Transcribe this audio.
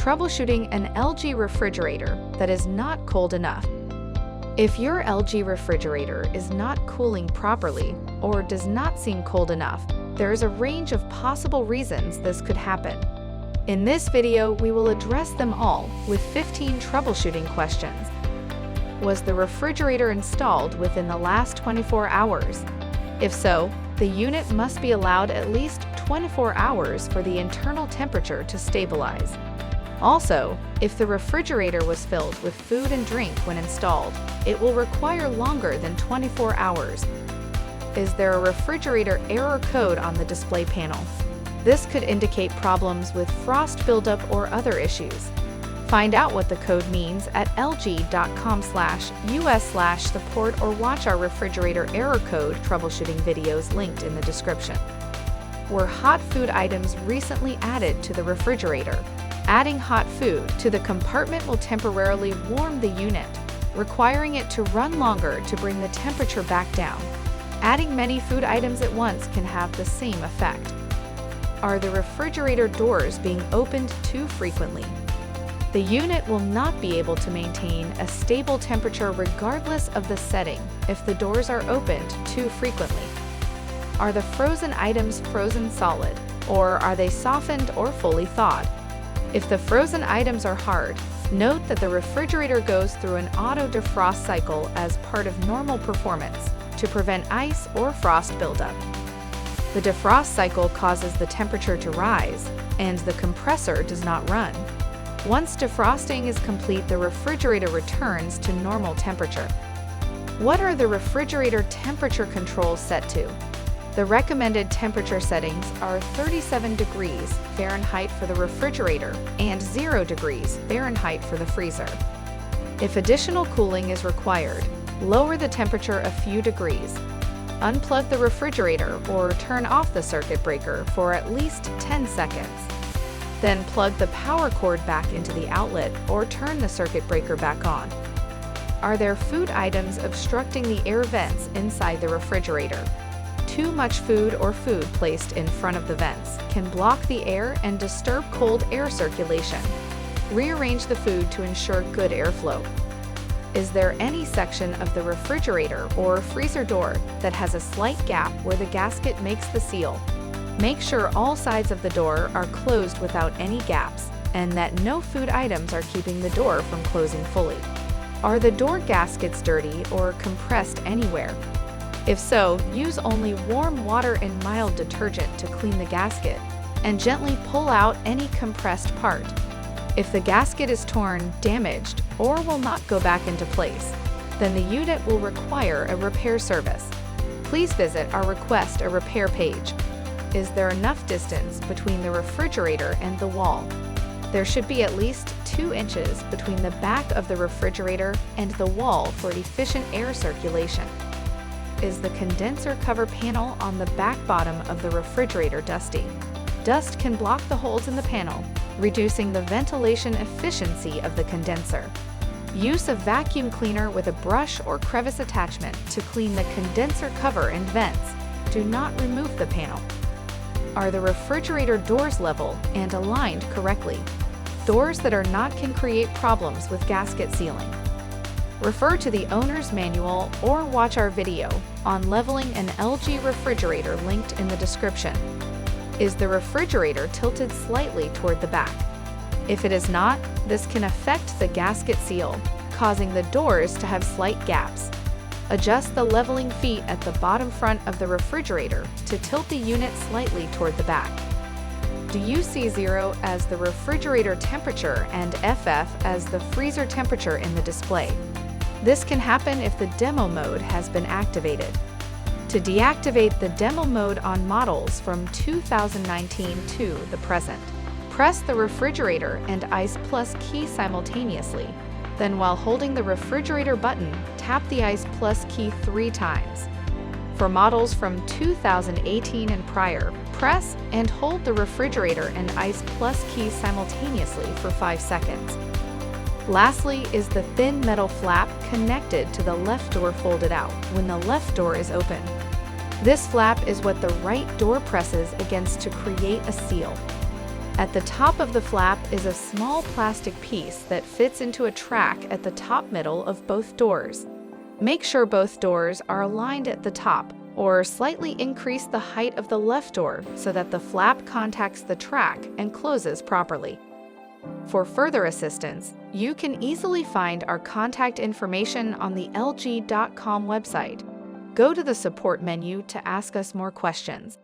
Troubleshooting an LG refrigerator that is not cold enough. If your LG refrigerator is not cooling properly or does not seem cold enough, there is a range of possible reasons this could happen. In this video, we will address them all with 15 troubleshooting questions. Was the refrigerator installed within the last 24 hours? If so, the unit must be allowed at least 24 hours for the internal temperature to stabilize. Also, if the refrigerator was filled with food and drink when installed, it will require longer than 24 hours. Is there a refrigerator error code on the display panel? This could indicate problems with frost buildup or other issues. Find out what the code means at lg.com/us/support or watch our refrigerator error code troubleshooting videos linked in the description. Were hot food items recently added to the refrigerator? Adding hot food to the compartment will temporarily warm the unit, requiring it to run longer to bring the temperature back down. Adding many food items at once can have the same effect. Are the refrigerator doors being opened too frequently? The unit will not be able to maintain a stable temperature regardless of the setting if the doors are opened too frequently. Are the frozen items frozen solid, or are they softened or fully thawed? If the frozen items are hard, note that the refrigerator goes through an auto defrost cycle as part of normal performance to prevent ice or frost buildup. The defrost cycle causes the temperature to rise, and the compressor does not run. Once defrosting is complete, the refrigerator returns to normal temperature. What are the refrigerator temperature controls set to? The recommended temperature settings are 37 degrees Fahrenheit for the refrigerator and 0 degrees Fahrenheit for the freezer. If additional cooling is required, lower the temperature a few degrees. Unplug the refrigerator or turn off the circuit breaker for at least 10 seconds. Then plug the power cord back into the outlet or turn the circuit breaker back on. Are there food items obstructing the air vents inside the refrigerator? Too much food or food placed in front of the vents can block the air and disturb cold air circulation. Rearrange the food to ensure good airflow. Is there any section of the refrigerator or freezer door that has a slight gap where the gasket makes the seal? Make sure all sides of the door are closed without any gaps, and that no food items are keeping the door from closing fully. Are the door gaskets dirty or compressed anywhere? If so, use only warm water and mild detergent to clean the gasket, and gently pull out any compressed part. If the gasket is torn, damaged, or will not go back into place, then the unit will require a repair service. Please visit our Request a Repair page. Is there enough distance between the refrigerator and the wall? There should be at least 2 inches between the back of the refrigerator and the wall for efficient air circulation. Is the condenser cover panel on the back bottom of the refrigerator dusty? Dust can block the holes in the panel, reducing the ventilation efficiency of the condenser. Use a vacuum cleaner with a brush or crevice attachment to clean the condenser cover and vents. Do not remove the panel. Are the refrigerator doors level and aligned correctly? Doors that are not can create problems with gasket sealing. Refer to the owner's manual or watch our video on leveling an LG refrigerator linked in the description. Is the refrigerator tilted slightly toward the back? If it is not, this can affect the gasket seal, causing the doors to have slight gaps. Adjust the leveling feet at the bottom front of the refrigerator to tilt the unit slightly toward the back. Do you see XERO as the refrigerator temperature and FF as the freezer temperature in the display? This can happen if the demo mode has been activated. To deactivate the demo mode on models from 2019 to the present, press the refrigerator and Ice Plus key simultaneously. Then while holding the refrigerator button, tap the Ice Plus key 3 times. For models from 2018 and prior, press and hold the refrigerator and Ice Plus key simultaneously for 5 seconds. Lastly is the thin metal flap connected to the left door folded out when the left door is open. This flap is what the right door presses against to create a seal. At the top of the flap is a small plastic piece that fits into a track at the top middle of both doors. Make sure both doors are aligned at the top, or slightly increase the height of the left door so that the flap contacts the track and closes properly. For further assistance, you can easily find our contact information on the LG.com website. Go to the support menu to ask us more questions.